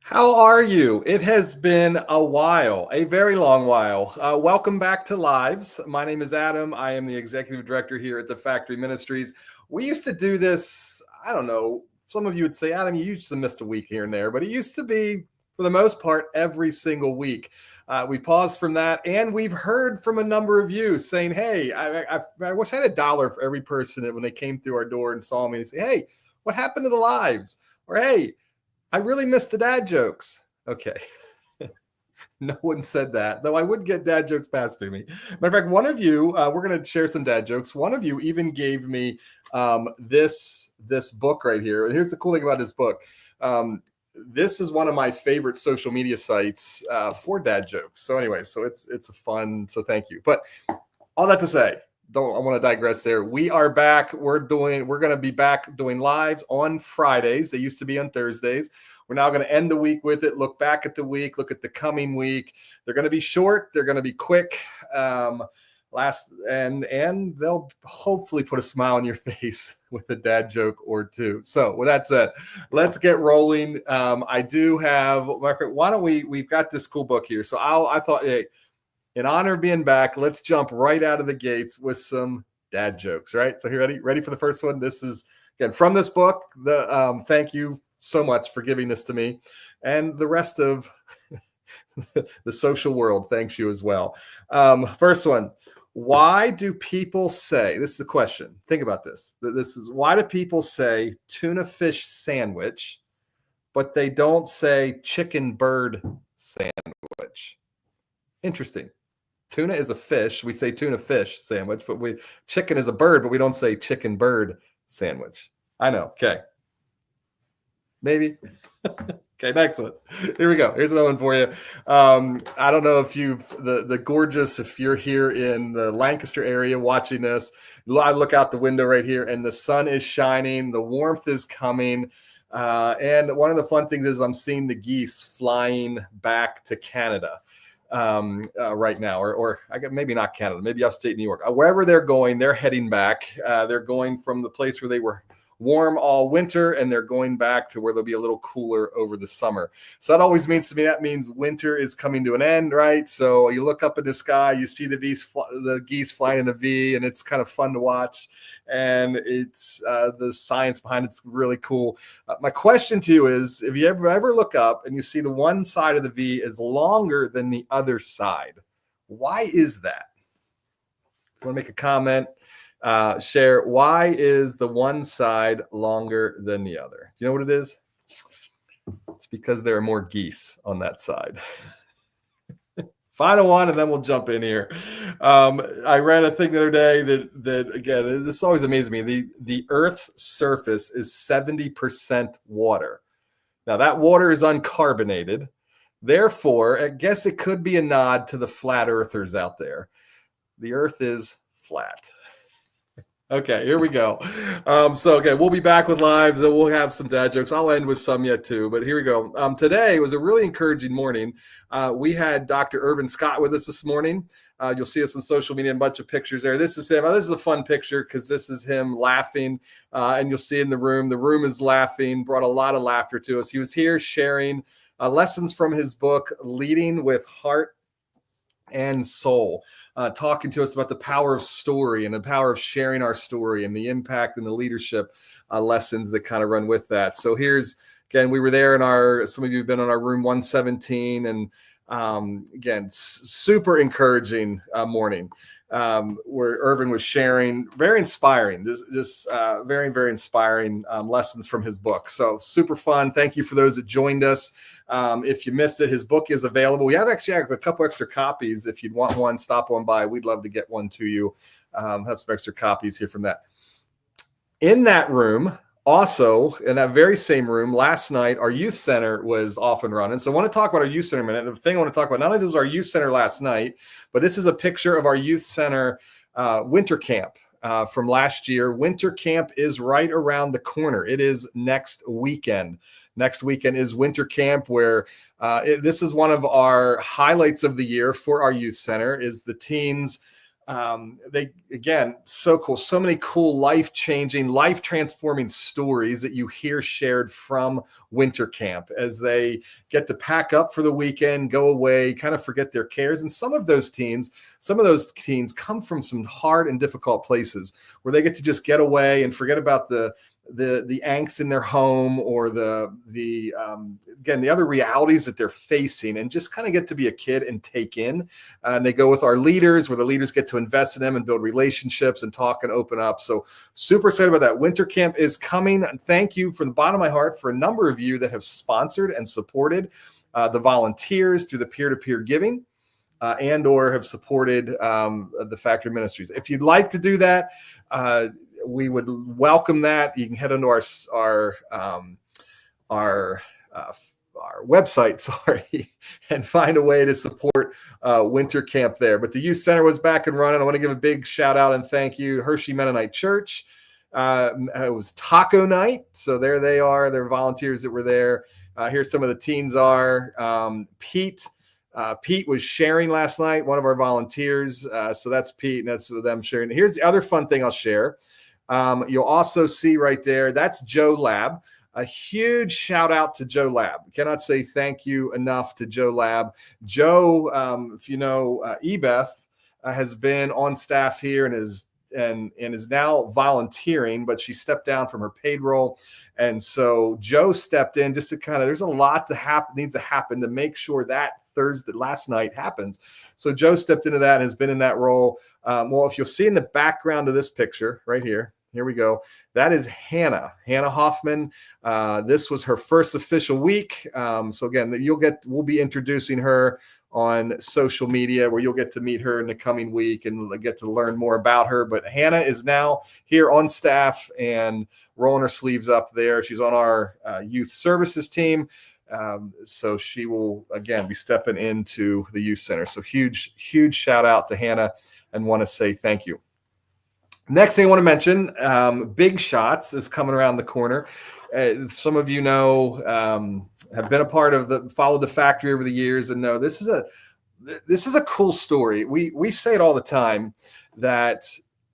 How are you? It has been a while, a very long while. Welcome back to Lives. My name is Adam. I am the executive director here at the Factory Ministries. We used to do this, I don't know, some of you would say, Adam, you used to miss a week here and there, but it used to be, for the most part, every single week. We paused from that, and we've heard from a number of you saying, hey, I wish I had $1 for every person that when they came through our door and saw me and say, hey, what happened to the lives? Or, hey, I really missed the dad jokes. Okay. No one said that, though I would get dad jokes passed to me. Matter of fact, one of you, we're going to share some dad jokes. One of you even gave me this book right here. Here's the cool thing about this book. This is one of my favorite social media sites for dad jokes. So anyway, so it's a fun, so thank you. But all that to say, I want to digress there. We are back. We're going to be back doing lives on Fridays. They used to be on Thursdays. We're now going to end the week with it. Look back at the week. Look at the coming week. They're going to be short. They're going to be quick. And they'll hopefully put a smile on your face with a dad joke or two. So with that said, let's get rolling. I do have, why don't we've got this cool book here. So I thought, hey, in honor of being back, let's jump right out of the gates with some dad jokes, right? So you ready for the first one? This is, again, from this book. Thank you so much for giving this to me. And the rest of the social world thanks you as well. First one, why do people say, this is the question, think about this. Why do people say tuna fish sandwich, but they don't say chicken bird sandwich? Interesting. Tuna is a fish. We say tuna fish sandwich, but chicken is a bird, but we don't say chicken bird sandwich. I know. Okay. Maybe. Okay, next one. Here we go. Here's another one for you. I don't know if the gorgeous, if you're here in the Lancaster area watching this, I look out the window right here and the sun is shining, the warmth is coming. And one of the fun things is I'm seeing the geese flying back to Canada. Right now, or I guess maybe not Canada, maybe upstate New York, wherever they're going, they're heading back. They're going from the place where they were warm all winter, and they're going back to where they'll be a little cooler over the summer. So that always means to me, that means winter is coming to an end, right? So you look up in the sky, you see the geese flying in a V, and it's kind of fun to watch. And it's the science behind it's really cool. My question to you is, if you ever look up and you see the one side of the V is longer than the other side, why is that? If you want to make a comment, share, why is the one side longer than the other? Do you know what it is? It's because there are more geese on that side. Final one, and then we'll jump in here. I read a thing the other day that again, this always amazes me. The Earth's surface is 70% water. Now that water is uncarbonated. Therefore, I guess it could be a nod to the flat earthers out there. The Earth is flat. Okay, here we go. Okay, we'll be back with lives, and we'll have some dad jokes. I'll end with some yet too, but here we go. Today was a really encouraging morning. We had Dr. Irvin Scott with us this morning. You'll see us on social media, a bunch of pictures there. This is him. This is a fun picture because this is him laughing, and you'll see in the room. The room is laughing, brought a lot of laughter to us. He was here sharing lessons from his book, Leading with Heart and Soul, talking to us about the power of story and the power of sharing our story and the impact and the leadership lessons that kind of run with that. So here's, again, we were there in some of you have been on our room 117, and again, super encouraging morning where Irvin was sharing, very inspiring, just very, very inspiring lessons from his book. So super fun. Thank you for those that joined us. If you missed it, his book is available. We have actually a couple extra copies. If you'd want one, stop on by. We'd love to get one to you. Have some extra copies here from that. In that room, also in that very same room, last night, our youth center was off and running. So I want to talk about our youth center a minute. The thing I want to talk about, not only was our youth center last night, but this is a picture of our youth center winter camp from last year. Winter camp is right around the corner. It is next weekend. Next weekend is winter camp, where this is one of our highlights of the year for our youth center, is the teens They, again, so cool. So many cool life-changing, life-transforming stories that you hear shared from winter camp as they get to pack up for the weekend, go away, kind of forget their cares. And some of those teens come from some hard and difficult places where they get to just get away and forget about the angst in their home, or the other realities that they're facing, and just kind of get to be a kid and take in. And they go with our leaders, where the leaders get to invest in them and build relationships and talk and open up. So super excited about that. Winter camp is coming. And thank you from the bottom of my heart for a number of you that have sponsored and supported the volunteers through the peer-to-peer giving, and or have supported the Factory Ministries. If you'd like to do that, we would welcome that. You can head onto our website, and find a way to support winter camp there. But the youth center was back and running. I want to give a big shout out and thank you, Hershey Mennonite Church. It was taco night, so there they are. They're volunteers that were there. Here's some of the teens are. Pete was sharing last night, one of our volunteers. So that's Pete, and that's with them sharing. Here's the other fun thing I'll share. You'll also see right there, that's Joe Lab. A huge shout out to Joe Lab. Cannot say thank you enough to Joe Lab. Joe, if you know, Ebeth has been on staff here and is now volunteering, but she stepped down from her paid role. And so Joe stepped in just to there's a lot needs to happen to make sure that Thursday last night happens. So Joe stepped into that and has been in that role. Well, if you'll see in the background of this picture right here we go. That is Hannah Hoffman. This was her first official week. So again, we'll be introducing her on social media, where you'll get to meet her in the coming week and get to learn more about her. But Hannah is now here on staff and rolling her sleeves up there. She's on our youth services team. So she will, again, be stepping into the youth center. So huge shout out to Hannah, and want to say thank you. Next thing I want to mention, Big Shots is coming around the corner. Some of you know, have been a part of followed the factory over the years, and know this is a cool story. We say it all the time that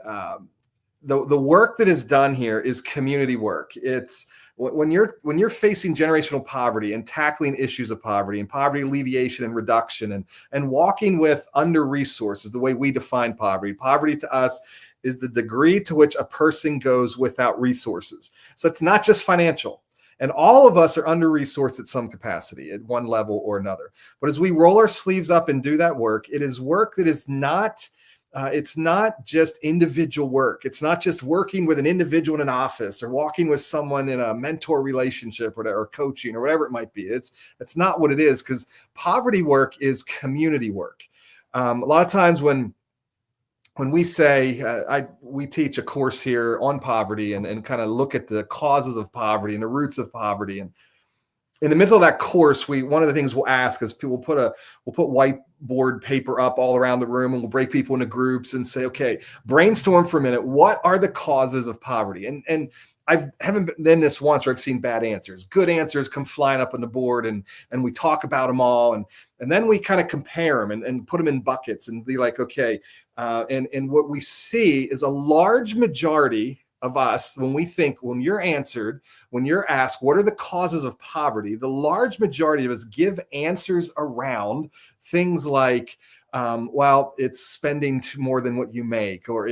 the work that is done here is community work. It's when you're facing generational poverty and tackling issues of poverty and poverty alleviation and reduction and walking with under resources, the way we define poverty. Poverty to us is the degree to which a person goes without resources. So it's not just financial. And all of us are under-resourced at some capacity at one level or another. But as we roll our sleeves up and do that work, it is work that is not, it's not just individual work. It's not just working with an individual in an office or walking with someone in a mentor relationship or coaching or whatever it might be. It's not what it is, because poverty work is community work. A lot of times when we say, we teach a course here on poverty and kind of look at the causes of poverty and the roots of poverty. And in the middle of that course, one of the things we'll ask is we'll put whiteboard paper up all around the room, and we'll break people into groups and say, okay, brainstorm for a minute. What are the causes of poverty? And I haven't been in this once where I've seen bad answers. Good answers come flying up on the board, and we talk about them all, and then we kind of compare them and put them in buckets and be like, okay, and what we see is a large majority of us, when you're asked, what are the causes of poverty? The large majority of us give answers around things like, well, it's spending more than what you make, or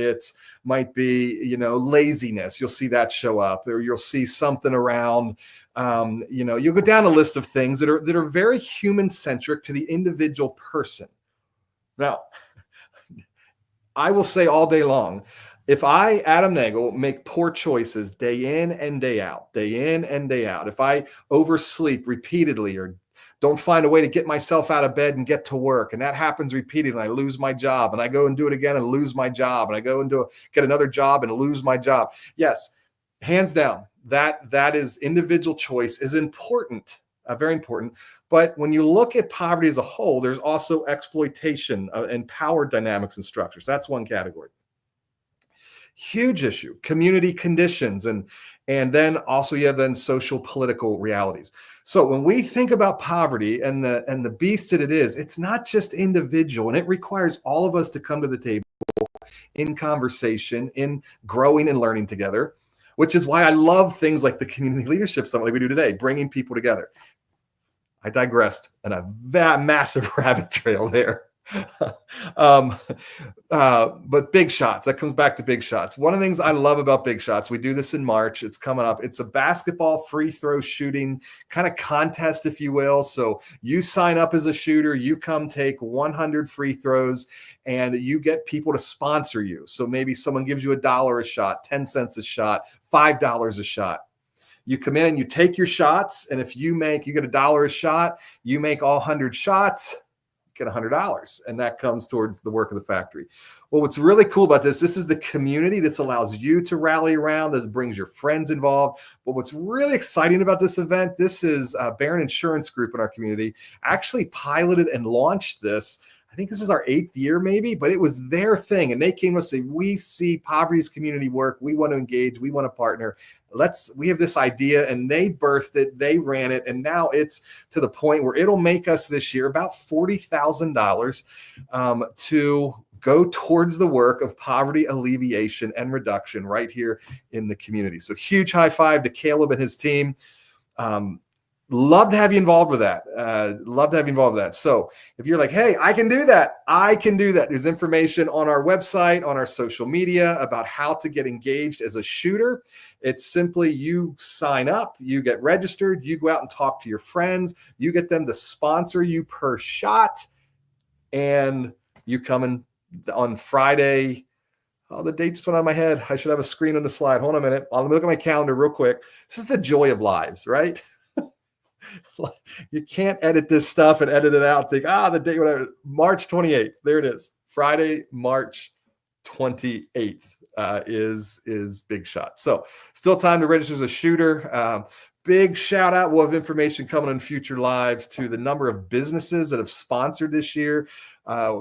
might be, laziness. You'll see that show up, or you'll see something around, you'll go down a list of things that are very human centric to the individual person. Now, I will say all day long, if I, Adam Nagel, make poor choices day in and day out, if I oversleep repeatedly or don't find a way to get myself out of bed and get to work, and that happens repeatedly, I lose my job, and I go and do it again and lose my job, and I go and get another job and lose my job. Yes, hands down, that is individual choice is important, very important. But when you look at poverty as a whole, there's also exploitation and power dynamics and structures. That's one category. Huge issue, community conditions, and then also you have social political realities. So when we think about poverty and the beast that it is, it's not just individual, and it requires all of us to come to the table in conversation, in growing and learning together, which is why I love things like the community leadership summit like we do today, bringing people together. I digressed on a massive rabbit trail there. But big shots, that comes back to big shots. One of the things I love about big shots, we do this in March, it's coming up. It's a basketball free throw shooting kind of contest, if you will. So you sign up as a shooter, you come take 100 free throws, and you get people to sponsor you. So maybe someone gives you $1 a shot, 10 cents a shot, $5 a shot. You come in and you take your shots, and if you get $1 a shot, you make all 100 shots, get $100, and that comes towards the work of the factory. Well, what's really cool about this is the community. This allows you to rally around. This brings your friends involved. But what's really exciting about this event, this is Barron Insurance Group in our community actually piloted and launched this. I think this is our 8th year maybe, but it was their thing. And they came to us and say, we see poverty's community work. We want to engage. We want to partner. We have this idea, and they birthed it. They ran it. And now it's to the point where it'll make us this year about $40,000 to go towards the work of poverty alleviation and reduction right here in the community. So huge high five to Caleb and his team. Love to have you involved with that. So if you're like, hey, I can do that. There's information on our website, on our social media about how to get engaged as a shooter. It's simply you sign up, you get registered, you go out and talk to your friends, you get them to sponsor you per shot, and you come in on Friday. Oh, the date just went out of my head. I should have a screen on the slide. Hold on a minute. I'll look at my calendar real quick. This is the joy of lives, right? You can't edit this stuff and edit it out. Think, the date, whatever. March 28th. There it is. Friday, March 28th is Big Shot. So still time to register as a shooter. Big shout out. We'll have information coming in future lives to the number of businesses that have sponsored this year.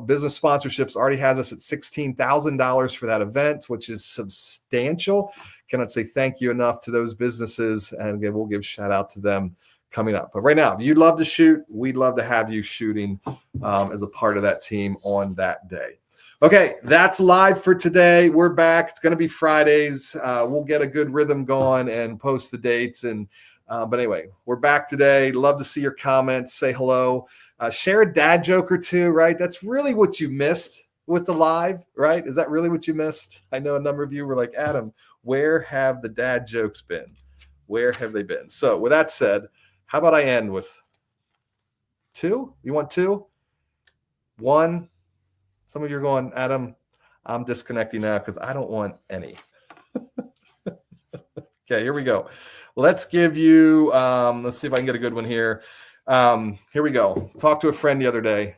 Business sponsorships already has us at $16,000 for that event, which is substantial. Cannot say thank you enough to those businesses. And again, we'll give shout out to them coming up. But right now, if you'd love to shoot, we'd love to have you shooting as a part of that team on that day. Okay, that's live for today. We're back. It's going to be Fridays. We'll get a good rhythm going and post the dates. But anyway, we're back today. Love to see your comments. Say hello. Share a dad joke or two, right? That's really what you missed with the live, right? Is that really what you missed? I know a number of you were like, Adam, where have the dad jokes been? Where have they been? So with that said, how about I end with 2? You want 2? 1? Some of you are going, Adam, I'm disconnecting now because I don't want any. Okay, here we go. Let's give you, let's see if I can get a good one here. Here we go. Talked to a friend the other day.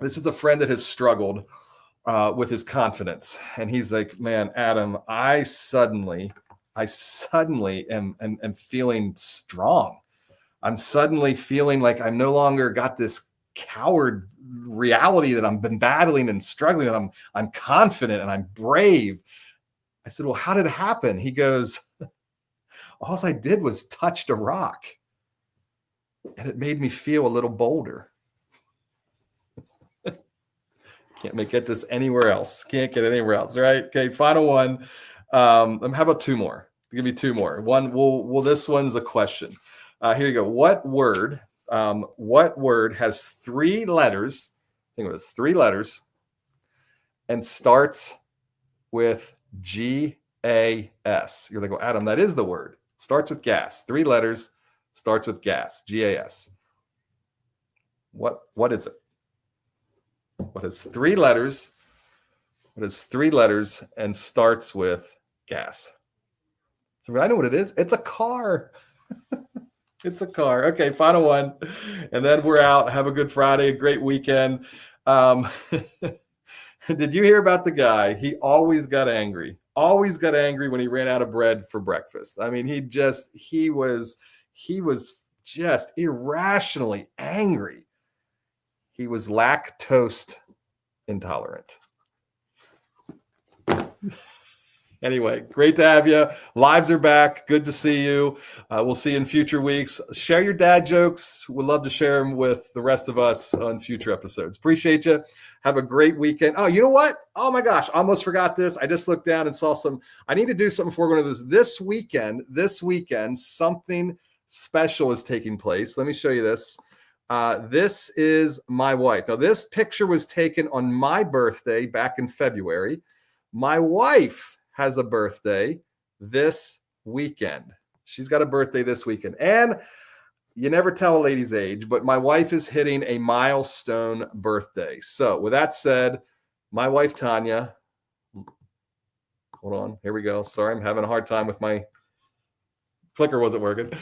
This is a friend that has struggled with his confidence. And he's like, man, Adam, I suddenly am feeling strong. I'm suddenly feeling like I'm no longer got this coward reality that I've been battling and struggling, and I'm confident and I'm brave. I said, well, how did it happen? He goes, all I did was touched a rock, and it made me feel a little bolder. Can't get this anywhere else. Can't get it anywhere else, right? Okay, final one. How about 2 more? I'll give you 2 more. This one's a question. Here you go. What word has 3 letters? I think it was 3 letters and starts with G-A-S. You're like, well, Adam, that is the word. It starts with gas. 3 letters, starts with gas. G-A-S. What is it? What has 3 letters? What is 3 letters and starts with gas? So I know what it is. It's a car. It's a car. Okay, final one. And then we're out. Have a good Friday, a great weekend. Did you hear about the guy? He always got angry. Always got angry when he ran out of bread for breakfast. I mean, he was just irrationally angry. He was lactose intolerant. Anyway, great to have you. Lives are back. Good to see you. We'll see you in future weeks. Share your dad jokes. We'd love to share them with the rest of us on future episodes. Appreciate you. Have a great weekend. Oh, you know what? Oh my gosh, almost forgot this. I just looked down and saw some. I need to do something before going to this weekend. This weekend, something special is taking place. Let me show you this. This is my wife. Now, this picture was taken on my birthday back in February. My wife has a birthday this weekend. She's got a birthday this weekend. And you never tell a lady's age, but my wife is hitting a milestone birthday. So with that said, my wife, Tanya, hold on, here we go. Sorry, I'm having a hard time with my clicker wasn't working.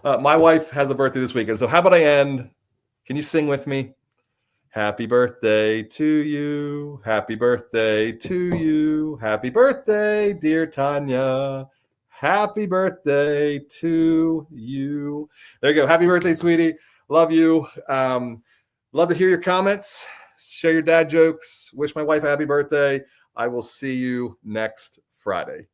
My wife has a birthday this weekend. So how about I end? Can you sing with me? Happy birthday to you. Happy birthday to you. Happy birthday, dear Tanya. Happy birthday to you. There you go. Happy birthday, sweetie. Love you. Love to hear your comments. Share your dad jokes. Wish my wife a happy birthday. I will see you next Friday.